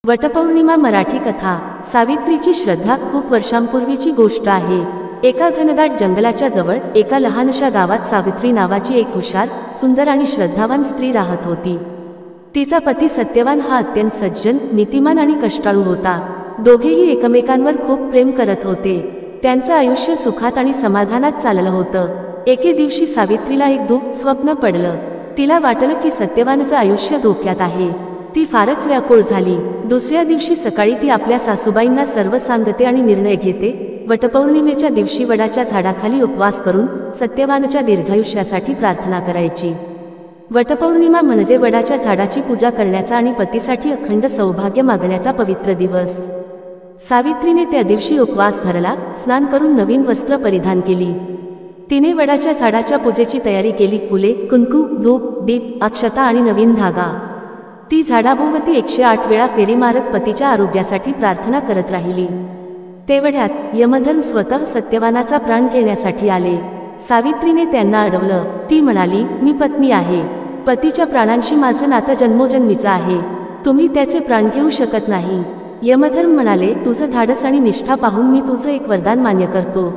वटपौर्णिमा मराठी कथा। सावित्रीची श्रद्धा खूप वर्षांपूर्वीची गोष्ट आहे। एका घनदाट जंगलाच्या जवळ एका लहानशा गावात सावित्री नावाची एक हुशार, सुंदर आणि श्रद्धावान स्त्री राहत होती। तिचा पती सत्यवान हा अत्यंत सज्जन, नीतिमान आणि कष्टाळू होता। दोघेही एकमेकांवर खूप प्रेम करत होते। त्यांचं आयुष्य सुखात आणि समाधानात चाललं होतं। एके दिवशी सावित्रीला एक स्वप्न पडलं। तिला वाटलं की सत्यवानचं आयुष्य धोक्यात आहे। ती फारच व्याकुळ झाली। दुसऱ्या दिवशी सकाळी ती आपल्या सासूबाईंना सर्व सांगते आणि निर्णय घेते। वटपौर्णिमेच्या दिवशी वडाच्या झाडाखाली उपवास करून सत्यवानच्या दीर्घायुष्यासाठी प्रार्थना करायची। वटपौर्णिमा म्हणजे वडाच्या झाडाची पूजा करण्याचा आणि पतीसाठी अखंड सौभाग्य मागण्याचा पवित्र दिवस। सावित्रीने त्या दिवशी उपवास धरला, स्नान करून नवीन वस्त्र परिधान केली। तिने वडाच्या झाडाच्या पूजेची तयारी केली। फुले, कुंकू, धूप, दीप, अक्षता आणि नवीन धागा। ती झाडाभोवती 108 वेळा फेरी मारत पतीच्या आरोग्यासाठी प्रार्थना करत राहिली। तेवढ्यात यमधर्म स्वतः सत्यवानाचा प्राण घेण्यासाठी आले। सावित्रीने त्यांना अडवलं। ती म्हणाली, मी पत्नी आहे। पतीच्या प्राणांशी माझं नातं जन्मोजन्मीचं आहे। तुम्ही त्याचे प्राण घेऊ शकत नाही। यमधर्म म्हणाले, तुझं धाडस आणि निष्ठा पाहून मी तुझं एक वरदान मान्य करतो।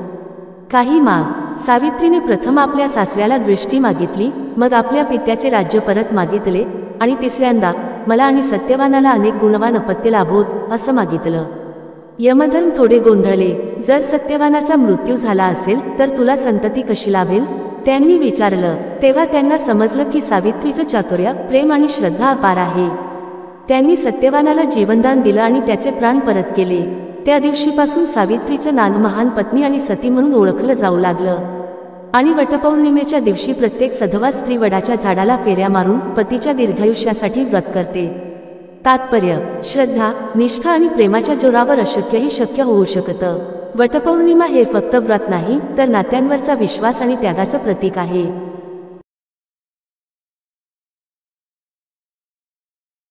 काही माग। सावित्रीने प्रथम आपल्या सासऱ्याला दृष्टी मागितली, मग आपल्या पित्याचे राज्य परत मागितले आणि तिसऱ्यांदा मला आणि सत्यवानाला अनेक गुणवान अपत्य लाभोत असं मागितलं। यमधर्म थोडे गोंधळले। जर सत्यवानाचा मृत्यू झाला असेल तर तुला संतती कशी लाभेल? त्यांनी विचारलं। तेव्हा त्यांना समजलं की सावित्रीचं चातुर्य, प्रेम आणि श्रद्धा अपार आहे। त्यांनी सत्यवानाला जीवनदान दिलं आणि त्याचे प्राण परत केले। त्या दिवशीपासून सावित्रीचं नाव महान पत्नी आणि सती म्हणून ओळखलं जाऊ लागलं। आणि वटपौर्णिमेच्या दिवशी प्रत्येक सधवा स्त्री वडाच्या झाडाला फेऱ्या मारून पतीच्या दीर्घायुष्यासाठी व्रत करते। तात्पर्य: श्रद्धा, निष्ठा आणि प्रेमाच्या जोरावर अशक्यही शक्य होऊ शकतं। वटपौर्णिमा हे फक्त व्रत नाही, तर नात्यांवरचा विश्वास आणि त्यागाचं प्रतीक आहे।